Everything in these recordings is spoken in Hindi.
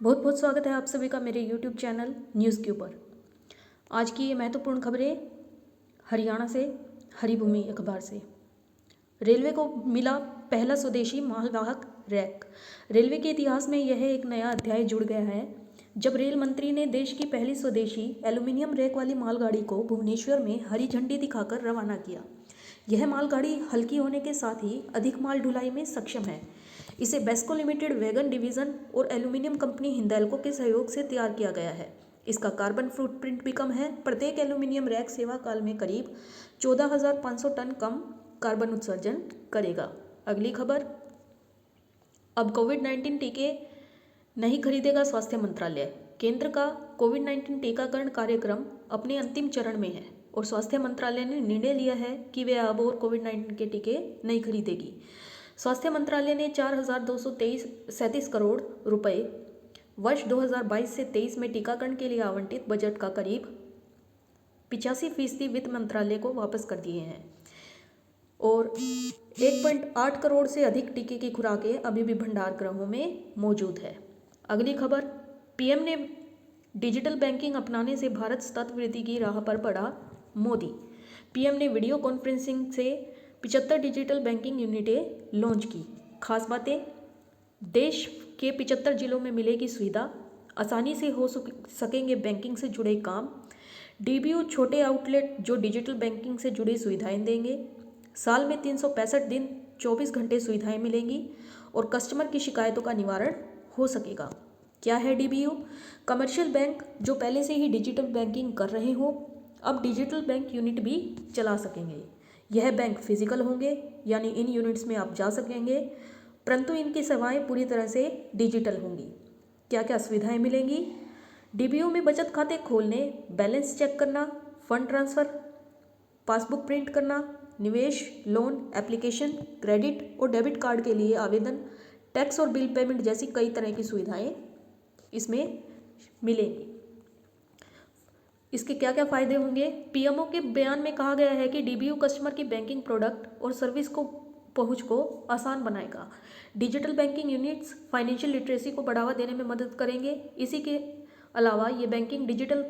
बहुत बहुत स्वागत है आप सभी का मेरे YouTube चैनल न्यूज़ के ऊपर। आज की ये महत्वपूर्ण खबरें हरियाणा से, हरिभूमि अखबार से। रेलवे को मिला पहला स्वदेशी मालवाहक रैक। रेलवे के इतिहास में यह एक नया अध्याय जुड़ गया है जब रेल मंत्री ने देश की पहली स्वदेशी एल्यूमीनियम रैक वाली मालगाड़ी को भुवनेश्वर में हरी झंडी दिखाकर रवाना किया। यह मालगाड़ी हल्की होने के साथ ही अधिक माल ढुलाई में सक्षम है। इसे बेस्को लिमिटेड वैगन डिवीज़न और एल्यूमीनियम कंपनी हिंदाल्को के सहयोग से तैयार किया गया है। इसका कार्बन फुटप्रिंट भी कम है। प्रत्येक एल्यूमीनियम रैक सेवा काल में करीब 14,500 टन कम कार्बन उत्सर्जन करेगा। अगली खबर, अब कोविड-19 टीके नहीं खरीदेगा स्वास्थ्य मंत्रालय। केंद्र का कोविड-19 टीकाकरण कार्यक्रम अपने अंतिम चरण में है और स्वास्थ्य मंत्रालय ने निर्णय लिया है कि वे अब और कोविड-19 के टीके नहीं खरीदेगी। स्वास्थ्य मंत्रालय ने 4,237 करोड़ रुपए वर्ष 2022 से 23 में टीकाकरण के लिए आवंटित बजट का करीब 85% वित्त मंत्रालय को वापस कर दिए हैं और 1.8 करोड़ से अधिक टीके की खुराकें अभी भी भंडार गृहों में मौजूद है। अगली खबर, पीएम ने डिजिटल बैंकिंग अपनाने से भारत सतत वृद्धि की राह पर बढ़ा। मोदी। पीएम ने वीडियो कॉन्फ्रेंसिंग से 75 डिजिटल बैंकिंग यूनिटें लॉन्च की। खास बातें, देश के 75 जिलों में मिलेगी सुविधा, आसानी से हो सकेंगे बैंकिंग से जुड़े काम। डीबीयू छोटे आउटलेट जो डिजिटल बैंकिंग से जुड़ी सुविधाएं देंगे। साल में 365 दिन 24 घंटे सुविधाएं मिलेंगी और कस्टमर की शिकायतों का निवारण हो सकेगा। क्या है डीबीयू? कमर्शियल बैंक जो पहले से ही डिजिटल बैंकिंग कर रहे हो अब डिजिटल बैंक यूनिट भी चला सकेंगे। यह बैंक फिजिकल होंगे, यानी इन यूनिट्स में आप जा सकेंगे, परंतु इनकी सेवाएं पूरी तरह से डिजिटल होंगी। क्या क्या सुविधाएं मिलेंगी? डीबीयू में बचत खाते खोलने, बैलेंस चेक करना, फंड ट्रांसफ़र, पासबुक प्रिंट करना, निवेश, लोन, एप्लीकेशन, क्रेडिट और डेबिट कार्ड के लिए आवेदन, टैक्स और बिल पेमेंट जैसी कई तरह की सुविधाएं इसमें मिलेंगी। इसके क्या क्या फ़ायदे होंगे? पीएमओ के बयान में कहा गया है कि डीबीयू कस्टमर की बैंकिंग प्रोडक्ट और सर्विस को पहुंच को आसान बनाएगा। Digital banking units financial literacy को बढ़ावा देने में मदद करेंगे। इसी के अलावा ये बैंकिंग डिजिटल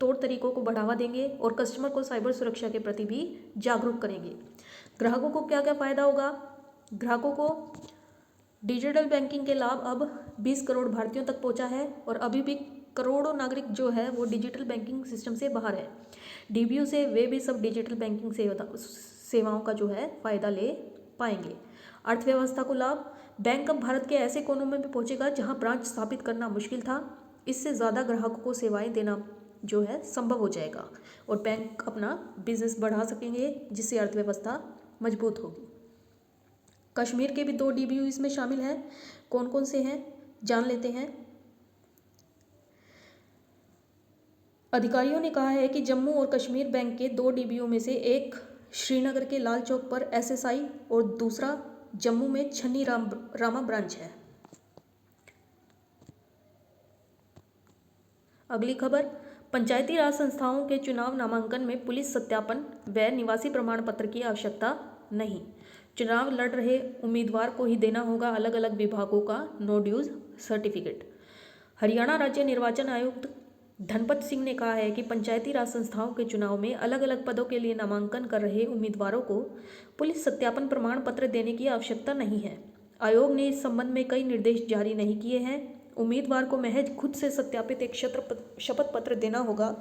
तौर तरीकों को बढ़ावा देंगे और कस्टमर को साइबर सुरक्षा के प्रति भी जागरूक करेंगे। ग्राहकों को क्या क्या फ़ायदा होगा? ग्राहकों को डिजिटल बैंकिंग के लाभ अब 20 करोड़ भारतीयों तक पहुंचा है और अभी भी करोड़ों नागरिक जो है वो डिजिटल बैंकिंग सिस्टम से बाहर है। डीबीयू से वे भी सब डिजिटल बैंकिंग सेवाओं का जो है फ़ायदा ले पाएंगे। अर्थव्यवस्था को लाभ, बैंक अब भारत के ऐसे कोनों में भी पहुंचेगा जहां ब्रांच स्थापित करना मुश्किल था। इससे ज़्यादा ग्राहकों को सेवाएं देना जो है संभव हो जाएगा और बैंक अपना बिजनेस बढ़ा सकेंगे जिससे अर्थव्यवस्था मजबूत होगी। कश्मीर के भी 2 डीबीयू इसमें शामिल हैं। कौन कौन से हैं जान लेते हैं। अधिकारियों ने कहा है कि जम्मू और कश्मीर बैंक के 2 डीबीयू में से एक श्रीनगर के लाल चौक पर एसएसआई और दूसरा जम्मू में छन्नी रामा ब्रांच है। अगली खबर, पंचायती राज संस्थाओं के चुनाव नामांकन में पुलिस सत्यापन व निवासी प्रमाण पत्र की आवश्यकता नहीं। चुनाव लड़ रहे उम्मीदवार को ही देना होगा अलग अलग विभागों का नो ड्यूज सर्टिफिकेट। हरियाणा राज्य निर्वाचन आयुक्त धनपत सिंह ने कहा है कि पंचायती राज संस्थाओं के चुनाव में अलग अलग पदों के लिए नामांकन कर रहे उम्मीदवारों को पुलिस सत्यापन प्रमाण पत्र देने की आवश्यकता नहीं है। आयोग ने इस संबंध में कई निर्देश जारी नहीं किए हैं। उम्मीदवार को महज खुद से सत्यापित एक शपथ पत्र देना होगा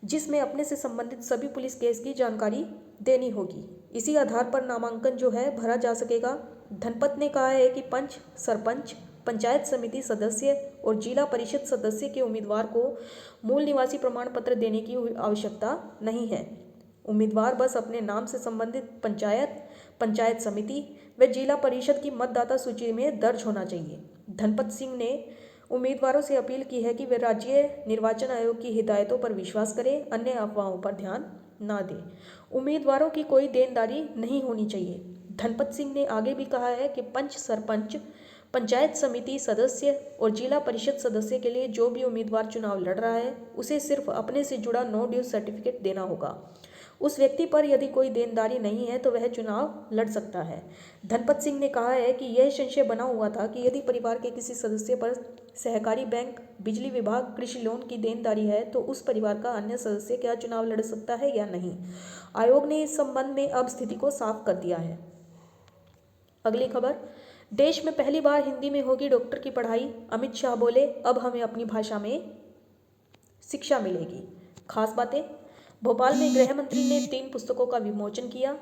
जिसमें अपने से संबंधित सभी पुलिस केस की जानकारी देनी होगी। इसी आधार पर नामांकन जो है भरा जा सकेगा। धनपत ने कहा है कि पंच, सरपंच, पंचायत समिति सदस्य और जिला परिषद सदस्य के उम्मीदवार को मूल निवासी प्रमाण पत्र देने की आवश्यकता नहीं है। उम्मीदवार बस अपने नाम से संबंधित पंचायत, पंचायत समिति व जिला परिषद की मतदाता सूची में दर्ज होना चाहिए। धनपत सिंह ने उम्मीदवारों से अपील की है कि वे राज्य निर्वाचन आयोग की हिदायतों पर विश्वास करें, अन्य अफवाहों पर ध्यान न दें। उम्मीदवारों की कोई देनदारी नहीं होनी चाहिए। धनपत सिंह ने आगे भी कहा है कि पंच, सरपंच, पंचायत समिति सदस्य और जिला परिषद सदस्य के लिए जो भी उम्मीदवार चुनाव लड़ रहा है उसे सिर्फ अपने से जुड़ा नो ड्यूज सर्टिफिकेट देना होगा उस व्यक्ति पर यदि कोई देनदारी नहीं है तो वह चुनाव लड़ सकता है। धनपत सिंह ने कहा है कि यह संशय बना हुआ था कि यदि परिवार के किसी सदस्य पर सहकारी बैंक, बिजली विभाग, कृषि लोन की देनदारी है तो उस परिवार का अन्य सदस्य क्या चुनाव लड़ सकता है या नहीं। आयोग ने इस संबंध में अब स्थिति को साफ कर दिया है। अगली खबर, देश में पहली बार हिंदी में होगी डॉक्टर की पढ़ाई, अमित शाह बोले अब हमें अपनी भाषा में शिक्षा मिलेगी। खास बातें, भोपाल में गृह मंत्री ने 3 पुस्तकों का विमोचन किया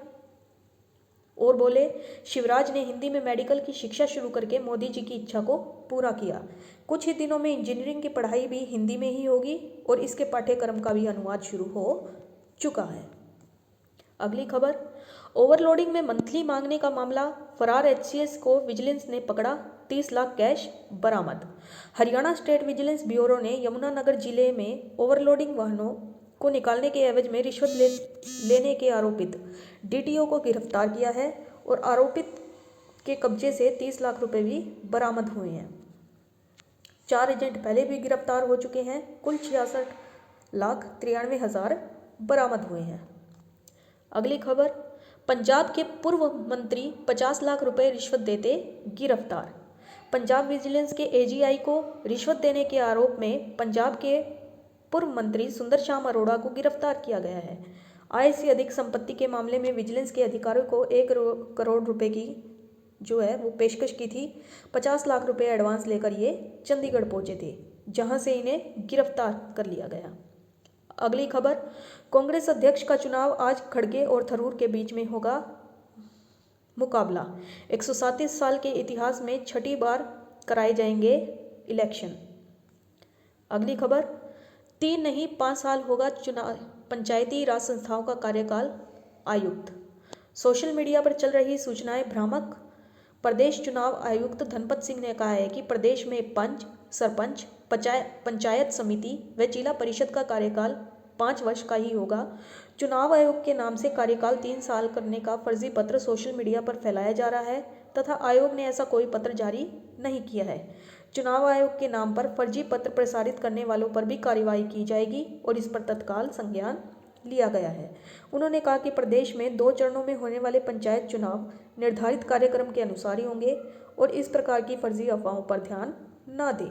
और बोले शिवराज ने हिंदी में मेडिकल की शिक्षा शुरू करके मोदी जी की इच्छा को पूरा किया। कुछ ही दिनों में इंजीनियरिंग की पढ़ाई भी हिंदी में ही होगी और इसके पाठ्यक्रम का भी अनुवाद शुरू हो चुका है। अगली खबर, ओवरलोडिंग में मंथली मांगने का मामला, फरार एचसीएस को विजिलेंस ने पकड़ा, 30 लाख कैश बरामद। हरियाणा स्टेट विजिलेंस ब्यूरो ने यमुनानगर जिले में ओवरलोडिंग वाहनों को निकालने के एवज में रिश्वत लेने के आरोपित डीटीओ को गिरफ्तार किया है और आरोपित के कब्जे से 30 लाख रुपए भी बरामद हुए हैं। 4 एजेंट पहले भी गिरफ्तार हो चुके हैं। कुल 66,93,000 बरामद हुए हैं। अगली खबर, पंजाब के पूर्व मंत्री 50 लाख रुपए रिश्वत देते गिरफ्तार। पंजाब विजिलेंस के एजीआई को रिश्वत देने के आरोप में पंजाब के पूर्व मंत्री सुंदर श्याम अरोड़ा को गिरफ्तार किया गया है। आय से अधिक संपत्ति के मामले में विजिलेंस के अधिकारियों को 1 करोड़ रुपए की जो है वो पेशकश की थी। 50 लाख रुपए एडवांस लेकर ये चंडीगढ़ पहुंचे थे, जहां से इन्हें गिरफ्तार कर लिया गया। अगली खबर, कांग्रेस अध्यक्ष का चुनाव आज खड़गे और थरूर के बीच में होगा मुकाबला। 137 साल के इतिहास में छठी बार कराए जाएंगे इलेक्शन। अगली खबर, 3 नहीं 5 साल होगा चुनाव पंचायती राज संस्थाओं का कार्यकाल, आयुक्त। सोशल मीडिया पर चल रही सूचनाएं भ्रामक। प्रदेश चुनाव आयुक्त धनपत सिंह ने कहा है कि प्रदेश में पंच, सरपंच, पंचायत समिति व जिला परिषद का कार्यकाल 5 वर्ष का ही होगा। चुनाव आयोग के नाम से कार्यकाल 3 साल करने का फर्जी पत्र सोशल मीडिया पर फैलाया जा रहा है तथा आयोग ने ऐसा कोई पत्र जारी नहीं किया है। चुनाव आयोग के नाम पर फर्जी पत्र प्रसारित करने वालों पर भी कार्रवाई की जाएगी और इस पर तत्काल संज्ञान लिया गया है। उन्होंने कहा कि प्रदेश में 2 चरणों में होने वाले पंचायत चुनाव निर्धारित कार्यक्रम के अनुसार ही होंगे और इस प्रकार की फर्जी अफवाहों पर ध्यान न दें।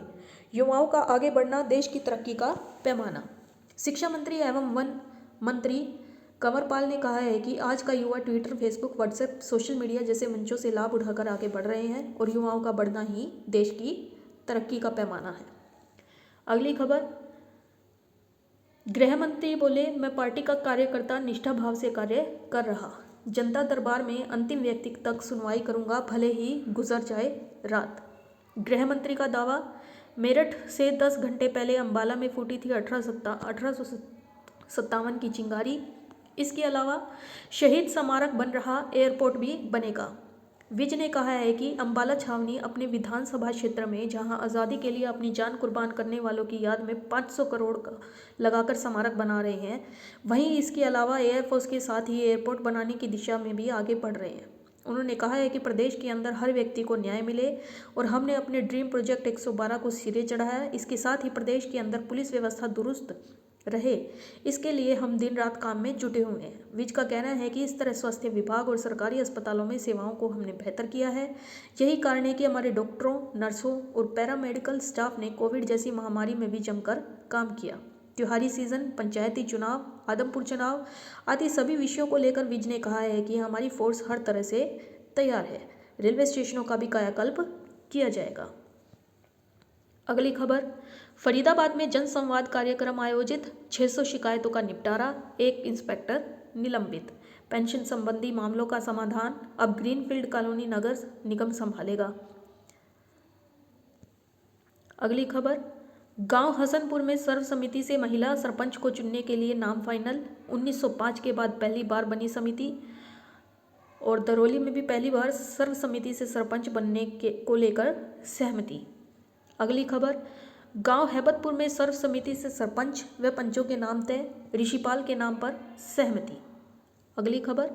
युवाओं का आगे बढ़ना देश की तरक्की का पैमाना। शिक्षा मंत्री एवं वन मंत्री कंवरपाल ने कहा है कि आज का युवा Twitter, Facebook, WhatsApp, social media जैसे मंचों से लाभ उठाकर आगे बढ़ रहे हैं और युवाओं का बढ़ना ही देश की तरक्की का पैमाना है। अगली खबर, गृह मंत्री बोले मैं पार्टी का कार्यकर्ता निष्ठा भाव से कार्य कर रहा, जनता दरबार में अंतिम व्यक्ति तक सुनवाई करूंगा भले ही गुजर जाए रात। गृह मंत्री का दावा, मेरठ से 10 घंटे पहले अंबाला में फूटी थी 1857 की चिंगारी। इसके अलावा शहीद स्मारक बन रहा, एयरपोर्ट भी बनेगा। विज ने कहा है कि अंबाला छावनी अपने विधानसभा क्षेत्र में जहां आज़ादी के लिए अपनी जान कुर्बान करने वालों की याद में 500 करोड़ का लगाकर स्मारक बना रहे हैं, वहीं इसके अलावा एयरफोर्स के साथ ही एयरपोर्ट बनाने की दिशा में भी आगे बढ़ रहे हैं। उन्होंने कहा है कि प्रदेश के अंदर हर व्यक्ति को न्याय मिले और हमने अपने ड्रीम प्रोजेक्ट 112 को सिरे चढ़ाया है। इसके साथ ही प्रदेश के अंदर पुलिस व्यवस्था दुरुस्त रहे, इसके लिए हम दिन रात काम में जुटे हुए हैं। विज का कहना है कि इस तरह स्वास्थ्य विभाग और सरकारी अस्पतालों में सेवाओं को हमने बेहतर किया है। यही कारण है कि हमारे डॉक्टरों, नर्सों और पैरामेडिकल स्टाफ ने कोविड जैसी महामारी में भी जमकर काम किया। त्योहारी सीजन, पंचायती चुनाव, आदमपुर चुनाव आदि सभी विषयों को लेकर विज ने कहा है कि हमारी फोर्स हर तरह से तैयार है। रेलवे स्टेशनों का भी कायाकल्प किया जाएगा। अगली खबर, फरीदाबाद में जनसंवाद कार्यक्रम आयोजित, 600 शिकायतों का निपटारा, 1 इंस्पेक्टर निलंबित। पेंशन संबंधी मामलों का समाधान अब ग्रीनफील्ड कॉलोनी नगर निगम संभालेगा। अगली खबर, गांव हसनपुर में सर्वसम्मति से महिला सरपंच को चुनने के लिए नाम फाइनल। 1905 के बाद पहली बार बनी समिति और दरौली में भी पहली बार सर्वसम्मति से सरपंच बनने को लेकर सहमति। अगली खबर, गांव हैबतपुर में सर्वसम्मति से सरपंच व पंचों के नाम तय, ऋषिपाल के नाम पर सहमति। अगली खबर,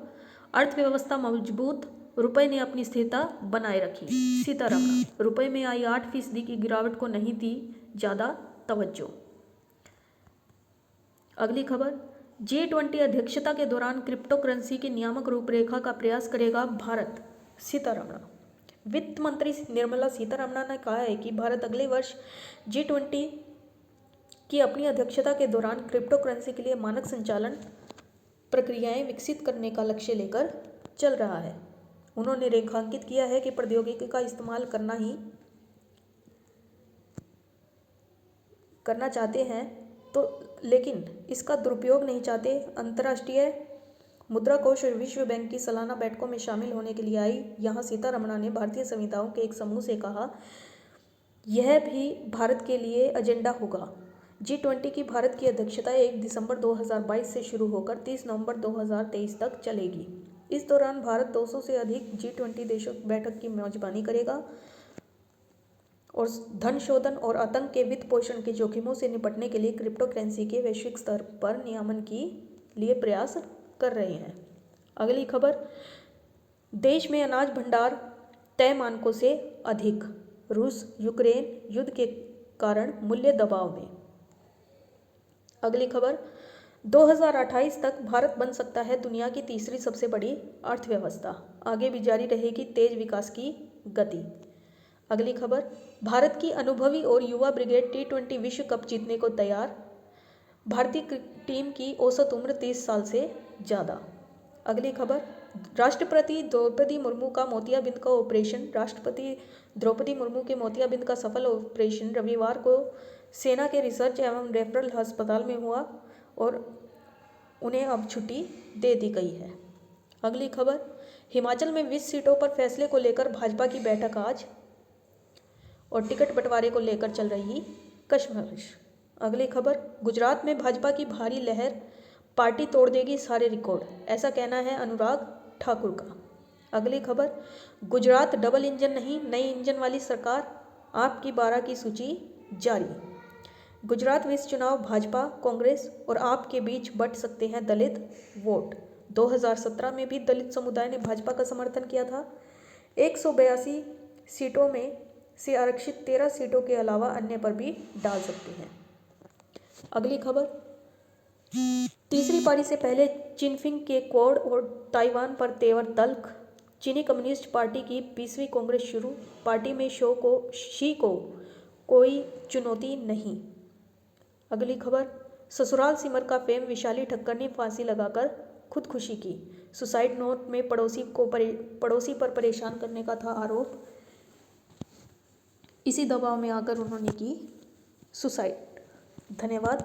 अर्थव्यवस्था मजबूत, रुपए ने अपनी स्थिरता बनाए रखी। सीतारमण, रुपए में आई 8% की गिरावट को नहीं दी ज़्यादा तवज्जो। अगली खबर, G20 अध्यक्षता के दौरान क्रिप्टो करेंसी की नियामक रूपरेखा का प्रयास करेगा भारत, सीतारमण। वित्त मंत्री निर्मला सीतारमण ने कहा है कि भारत अगले वर्ष G20 की अपनी अध्यक्षता के दौरान क्रिप्टो करेंसी के लिए मानक संचालन प्रक्रियाएं विकसित करने का लक्ष्य लेकर चल रहा है। उन्होंने रेखांकित किया है कि प्रौद्योगिकी का इस्तेमाल करना चाहते हैं तो लेकिन इसका दुरुपयोग नहीं चाहते। अंतर्राष्ट्रीय मुद्रा कोष और विश्व बैंक की सालाना बैठकों में शामिल होने के लिए आई यहाँ सीतारमण ने भारतीय संविदाओं के एक समूह से कहा, यह भी भारत के लिए एजेंडा होगा। G20 की भारत की अध्यक्षता 1 दिसंबर 2022 से शुरू होकर 30 नवंबर 2023 तक चलेगी। इस दौरान भारत 200 से अधिक G20 देशों की बैठक की मेजबानी करेगा और धन शोधन और आतंक के वित्त पोषण के जोखिमों से निपटने के लिए क्रिप्टो करेंसी के वैश्विक स्तर पर नियमन के लिए प्रयास कर रहे हैं। अगली खबर, देश में अनाज भंडार तय मानकों से अधिक, रूस यूक्रेन युद्ध के कारण मूल्य दबाव में। अगली खबर, 2028 तक भारत बन सकता है दुनिया की तीसरी सबसे बड़ी अर्थव्यवस्था, आगे भी जारी रहेगी तेज विकास की गति। अगली खबर, भारत की अनुभवी और युवा ब्रिगेड T20 विश्व कप जीतने को तैयार, भारतीय टीम की औसत उम्र 30 साल से ज़्यादा। अगली खबर, राष्ट्रपति द्रौपदी मुर्मू का मोतियाबिंद का ऑपरेशन, राष्ट्रपति द्रौपदी मुर्मू के मोतियाबिंद का सफल ऑपरेशन रविवार को सेना के रिसर्च एवं रेफरल अस्पताल में हुआ और उन्हें अब छुट्टी दे दी गई है। अगली खबर, हिमाचल में 20 सीटों पर फैसले को लेकर भाजपा की बैठक आज और टिकट बंटवारे को लेकर चल रही कशमकश। अगली खबर, गुजरात में भाजपा की भारी लहर, पार्टी तोड़ देगी सारे रिकॉर्ड, ऐसा कहना है अनुराग ठाकुर का। अगली खबर, गुजरात डबल इंजन नहीं नई इंजन वाली सरकार, आपकी 12 की सूची जारी। गुजरात में इस चुनाव भाजपा, कांग्रेस और आप के बीच बंट सकते हैं दलित वोट। 2017 में भी दलित समुदाय ने भाजपा का समर्थन किया था। 182 सीटों में से आरक्षित 13 सीटों के अलावा अन्य पर भी डाल सकते हैं। अगली खबर, तीसरी पारी से पहले चिनफिंग के क्वाड और ताइवान पर तेवर तल्ख, चीनी कम्युनिस्ट पार्टी की 20वीं कांग्रेस शुरू, पार्टी में शी को कोई चुनौती नहीं। अगली खबर, ससुराल सिमर का फेम, विशाली ठक्कर ने फांसी लगाकर खुदकुशी की, सुसाइड नोट में पड़ोसी पर परेशान करने का था आरोप, इसी दबाव में आकर उन्होंने की सुसाइड। धन्यवाद।